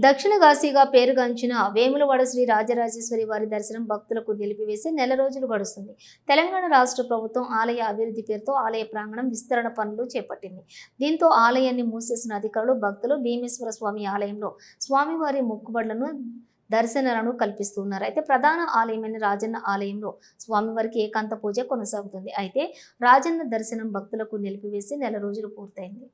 దక్షిణ కాశీగా పేరుగాంచిన వేములవాడ శ్రీ రాజరాజేశ్వరి వారి దర్శనం భక్తులకు నిలిపివేసి నెల రోజులు గడుస్తుంది. తెలంగాణ రాష్ట్ర ప్రభుత్వం ఆలయ అభివృద్ధి పేరుతో ఆలయ ప్రాంగణం విస్తరణ పనులు చేపట్టింది. దీంతో ఆలయాన్ని మూసేసిన అధికారులు భక్తులు భీమేశ్వర స్వామి ఆలయంలో స్వామివారి మొక్కుబడులను దర్శనాలను కల్పిస్తున్నారు. అయితే ప్రధాన ఆలయమైన రాజన్న ఆలయంలో స్వామివారికి ఏకాంత పూజ కొనసాగుతుంది. అయితే రాజన్న దర్శనం భక్తులకు నిలిపివేసి నెల రోజులు పూర్తయింది.